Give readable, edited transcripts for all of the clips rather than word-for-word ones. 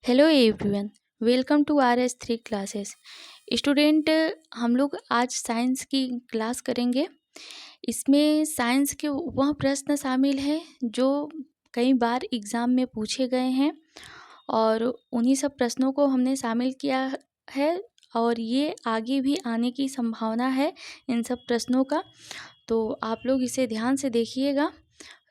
Hello everyone, welcome to R S three classes. Student, हम लोग आज साइंस की क्लास करेंगे। इसमें साइंस के वह प्रश्न शामिल हैं जो कई बार एग्ज़ाम में पूछे गए हैं और उन्हीं सब प्रश्नों को हमने शामिल किया है और ये आगे भी आने की संभावना है इन सब प्रश्नों का। तो आप लोग इसे ध्यान से देखिएगा।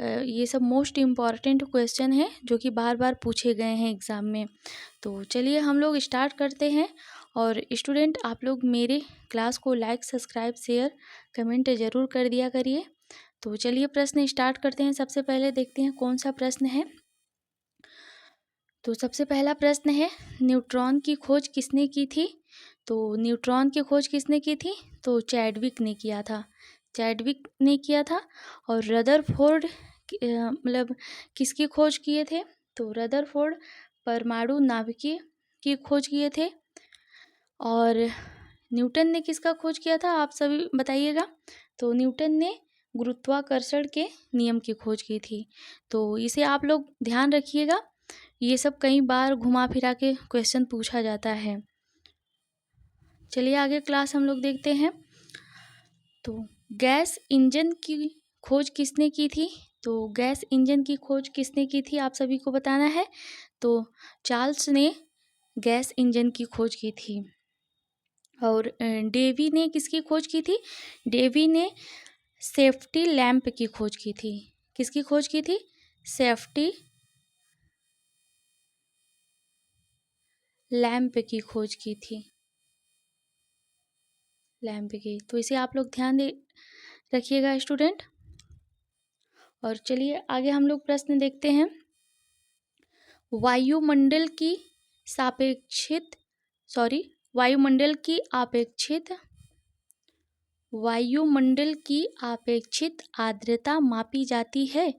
ये सब मोस्ट इम्पॉर्टेंट क्वेश्चन है जो कि बार बार पूछे गए हैं एग्ज़ाम में। तो चलिए हम लोग स्टार्ट करते हैं। और स्टूडेंट, आप लोग मेरे क्लास को लाइक, सब्सक्राइब, शेयर, कमेंट ज़रूर कर दिया करिए। तो चलिए प्रश्न स्टार्ट करते हैं। सबसे पहले देखते हैं कौन सा प्रश्न है। तो सबसे पहला प्रश्न है, न्यूट्रॉन की खोज किसने की थी? तो न्यूट्रॉन की खोज किसने की थी? तो चैडविक ने किया था। चैडविक ने किया था। और रदरफोर्ड मतलब किसकी खोज किए थे? तो रदरफोर्ड परमाणु नाभिकीय की खोज किए थे। और न्यूटन ने किसका खोज किया था, आप सभी बताइएगा। तो न्यूटन ने गुरुत्वाकर्षण के नियम की खोज की थी। तो इसे आप लोग ध्यान रखिएगा, ये सब कई बार घुमा फिरा के क्वेश्चन पूछा जाता है। चलिए आगे क्लास हम लोग देखते हैं। तो गैस इंजन की खोज किसने की थी? तो गैस इंजन की खोज किसने की थी, आप सभी को बताना है। तो चार्ल्स ने गैस इंजन की खोज की थी। और डेवी ने किसकी खोज की थी? डेवी ने सेफ्टी लैंप की खोज की थी। किसकी खोज की थी? सेफ्टी लैंप की खोज की थी। लैंप की। तो इसे आप लोग ध्यान दे रखिएगा स्टूडेंट। और चलिए आगे हम लोग प्रश्न देखते हैं। वायुमंडल की सापेक्षित वायुमंडल की आपेक्षित आर्द्रता मापी जाती है।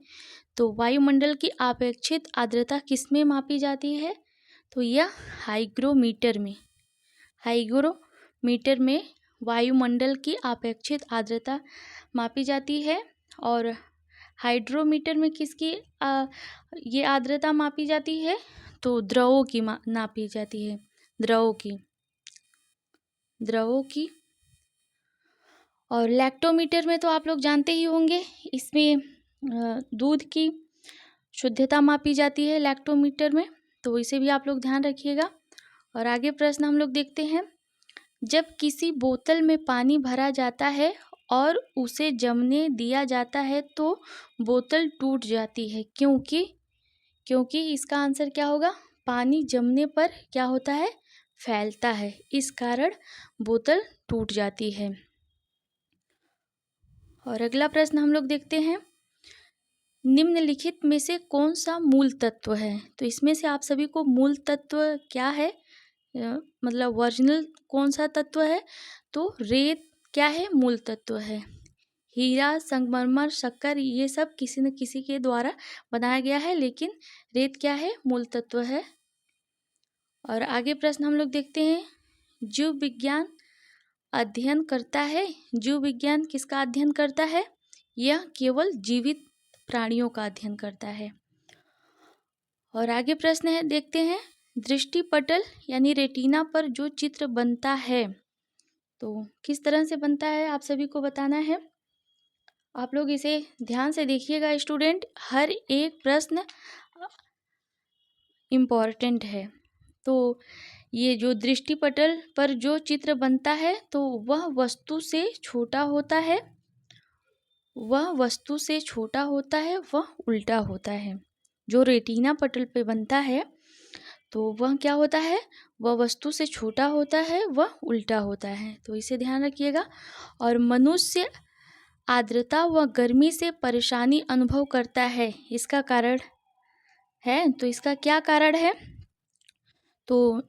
तो वायुमंडल की आपेक्षित आर्द्रता किस में मापी जाती है? तो यह हाइग्रोमीटर में वायुमंडल की अपेक्षित आर्द्रता मापी जाती है। और हाइड्रोमीटर में किसकी ये आर्द्रता मापी जाती है? तो द्रवों की नापी जाती है। द्रवों की। और लैक्टोमीटर में तो आप लोग जानते ही होंगे, इसमें दूध की शुद्धता मापी जाती है लैक्टोमीटर में। तो इसे भी आप लोग ध्यान रखिएगा। और आगे प्रश्न हम लोग देखते हैं। जब किसी बोतल में पानी भरा जाता है और उसे जमने दिया जाता है तो बोतल टूट जाती है, क्योंकि इसका आंसर क्या होगा? पानी जमने पर क्या होता है? फैलता है, इस कारण बोतल टूट जाती है। और अगला प्रश्न हम लोग देखते हैं। निम्नलिखित में से कौन सा मूल तत्व है? तो इसमें से आप सभी को मूल तत्व क्या है, मतलब ओरिजिनल कौन सा तत्व है? तो रेत क्या है? मूल तत्व है। हीरा, संगमरमर, शक्कर, ये सब किसी न किसी के द्वारा बनाया गया है, लेकिन रेत क्या है? मूल तत्व है। और आगे प्रश्न हम लोग देखते हैं। जीव विज्ञान अध्ययन करता है। जीव विज्ञान किसका अध्ययन करता है? यह केवल जीवित प्राणियों का अध्ययन करता है। और आगे प्रश्न है, देखते हैं। दृष्टिपटल यानी रेटिना पर जो चित्र बनता है, तो किस तरह से बनता है, आप सभी को बताना है। आप लोग इसे ध्यान से देखिएगा स्टूडेंट, हर एक प्रश्न इम्पॉर्टेंट है। तो ये जो दृष्टिपटल पर जो चित्र बनता है, तो वह वस्तु से छोटा होता है, वह उल्टा होता है। जो रेटिना पटल पे बनता है, तो वह क्या होता है? वह वस्तु से छोटा होता है, वह उल्टा होता है। तो इसे ध्यान रखिएगा। और मनुष्य आर्द्रता व गर्मी से परेशानी अनुभव करता है, इसका कारण है। तो इसका क्या कारण है? तो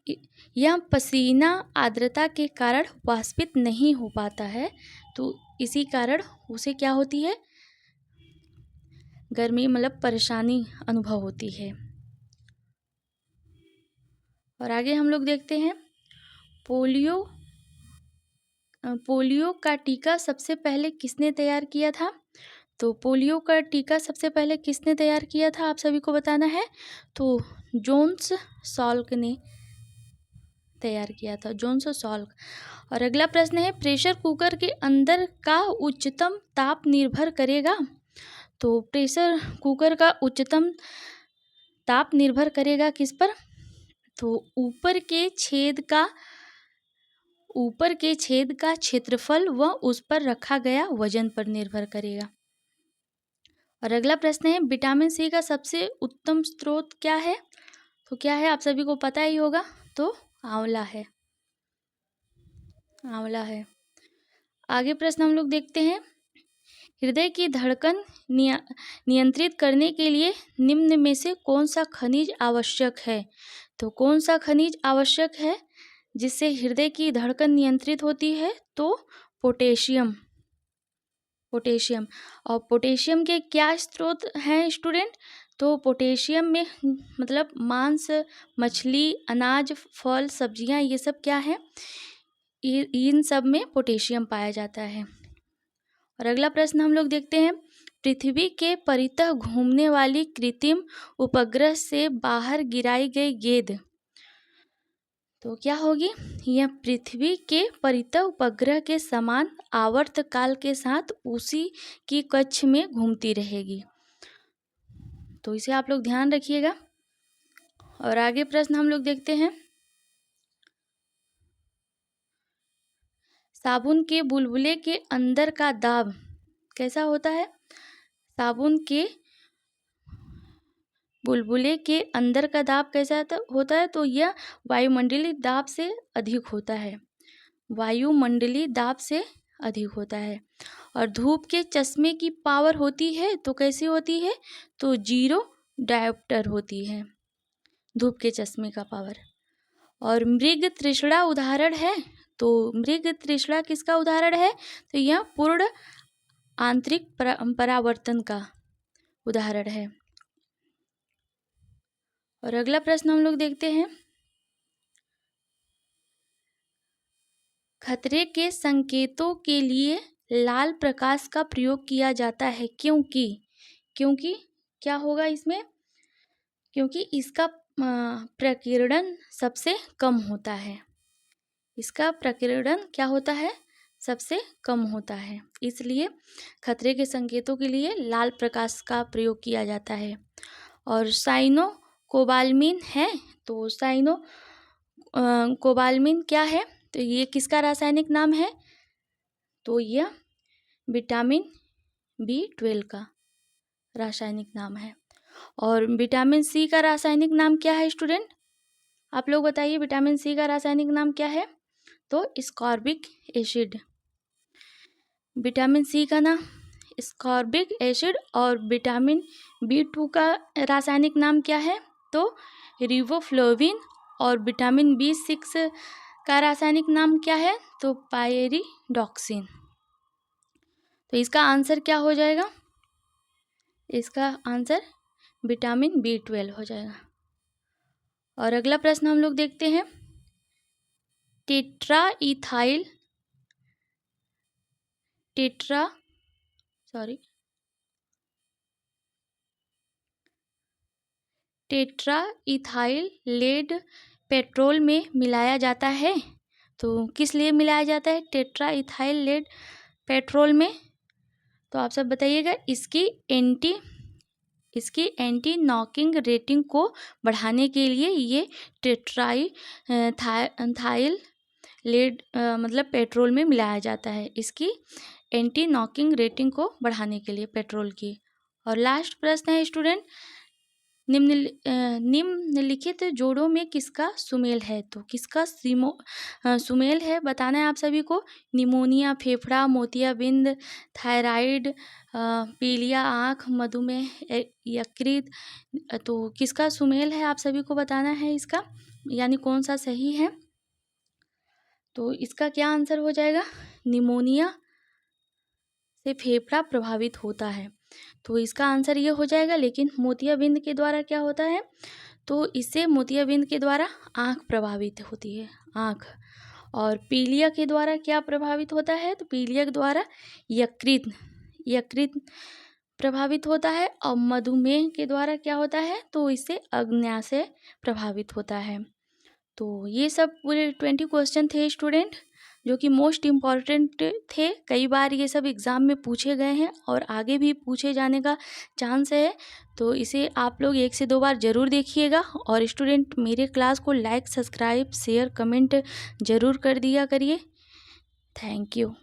यह पसीना आर्द्रता के कारण वाष्पित नहीं हो पाता है, तो इसी कारण उसे क्या होती है? गर्मी मतलब परेशानी अनुभव होती है। और आगे हम लोग देखते हैं। पोलियो का टीका सबसे पहले किसने तैयार किया था? तो पोलियो का टीका सबसे पहले किसने तैयार किया था, आप सभी को बताना है। तो जोन्स सॉल्क ने तैयार किया था, जोन्स सॉल्क। और अगला प्रश्न है, प्रेशर कुकर के अंदर का उच्चतम ताप निर्भर करेगा। तो प्रेशर कुकर का उच्चतम ताप निर्भर करेगा किस पर। तो ऊपर के छेद का क्षेत्रफल व उस पर रखा गया वजन पर निर्भर करेगा। और अगला प्रश्न है, विटामिन सी का सबसे उत्तम स्रोत क्या है। तो क्या है, आप सभी को पता ही होगा। तो आंवला है, आंवला है। आगे प्रश्न हम लोग देखते हैं, हृदय की धड़कन नियंत्रित करने के लिए निम्न में से कौन सा खनिज आवश्यक है। तो कौन सा खनिज आवश्यक है जिससे हृदय की धड़कन नियंत्रित होती है। तो पोटेशियम। पोटेशियम। और पोटेशियम के क्या स्रोत हैं स्टूडेंट। तो पोटेशियम में मतलब मांस, मछली, अनाज, फल, सब्जियां, ये सब क्या है, इन सब में पोटेशियम पाया जाता है। और अगला प्रश्न हम लोग देखते हैं, पृथ्वी के परितः घूमने वाली कृत्रिम उपग्रह से बाहर गिराई गई गेंद तो क्या होगी। यह पृथ्वी के परितः उपग्रह के समान आवर्त काल के साथ उसी की कक्ष में घूमती रहेगी। तो इसे आप लोग ध्यान रखिएगा। और आगे प्रश्न हम लोग देखते हैं, साबुन के बुलबुले के अंदर का दाब कैसा होता है। साबुन के बुलबुले के अंदर का दाब कैसा होता है। तो यह वायुमंडलीय दाब से अधिक होता है, वायुमंडलीय दाब से अधिक होता है। और धूप के चश्मे की पावर होती है तो कैसी होती है। तो 0 डायोप्टर होती है धूप के चश्मे का पावर। और मृग तृष्णा उदाहरण है। तो मृग तृष्णा किसका उदाहरण है। तो यह पूर्ण आंतरिक परावर्तन का उदाहरण है। और अगला प्रश्न हम लोग देखते हैं, खतरे के संकेतों के लिए लाल प्रकाश का प्रयोग किया जाता है क्योंकि क्या होगा इसमें, क्योंकि इसका प्रकीर्णन सबसे कम होता है। इसका प्रकीर्णन क्या होता है, सबसे कम होता है, इसलिए खतरे के संकेतों के लिए लाल प्रकाश का प्रयोग किया जाता है। और साइनो कोबालमिन है। तो साइनो कोबालमिन क्या है। तो ये किसका रासायनिक नाम है। तो यह विटामिन B12 का रासायनिक नाम है। और विटामिन सी का रासायनिक नाम क्या है स्टूडेंट, आप लोग बताइए। विटामिन सी का रासायनिक नाम क्या है। तो स्कॉर्बिक एसिड। विटामिन सी का नाम स्कॉर्बिक एसिड। और विटामिन B2 का रासायनिक नाम क्या है। तो रिबोफ्लोविन। और विटामिन B6 का रासायनिक नाम क्या है। तो पायरिडॉक्सिन। तो इसका आंसर क्या हो जाएगा, इसका आंसर विटामिन B12 हो जाएगा। और अगला प्रश्न हम लोग देखते हैं, टेट्रा इथाइल लेड पेट्रोल में मिलाया जाता है। तो किस लिए मिलाया जाता है टेट्रा इथाइल लेड पेट्रोल में। तो आप सब बताइएगा। इसकी एंटी नॉकिंग रेटिंग को बढ़ाने के लिए ये थाइल लेड मतलब पेट्रोल में मिलाया जाता है, इसकी एंटी नॉकिंग रेटिंग को बढ़ाने के लिए पेट्रोल की। और लास्ट प्रश्न है स्टूडेंट, निम्नलिखित जोड़ों में किसका सुमेल है। तो किसका सुमेल है बताना है आप सभी को। निमोनिया, फेफड़ा, मोतियाबिंद, थायराइड, पीलिया आँख, मधुमेह, यकृत। तो किसका सुमेल है आप सभी को बताना है इसका, यानी कौन सा सही है। तो इसका क्या आंसर हो जाएगा, निमोनिया से फेफड़ा प्रभावित होता है। तो इसका आंसर ये हो जाएगा। लेकिन मोतियाबिंद के द्वारा क्या होता है, तो इससे मोतियाबिंद के द्वारा आँख प्रभावित होती है, आँख। और पीलिया के द्वारा क्या प्रभावित होता है, तो पीलिया के द्वारा यकृत प्रभावित होता है और मधुमेह के द्वारा क्या होता है, तो इससे अग्न्याशय प्रभावित होता है। तो ये सब पूरे 20 क्वेश्चन थे स्टूडेंट, जो कि मोस्ट इम्पॉर्टेंट थे। कई बार ये सब एग्ज़ाम में पूछे गए हैं और आगे भी पूछे जाने का चांस है। तो इसे आप लोग 1 से 2 बार ज़रूर देखिएगा। और स्टूडेंट मेरे क्लास को लाइक, सब्सक्राइब, शेयर, कमेंट ज़रूर कर दिया करिए। Thank you.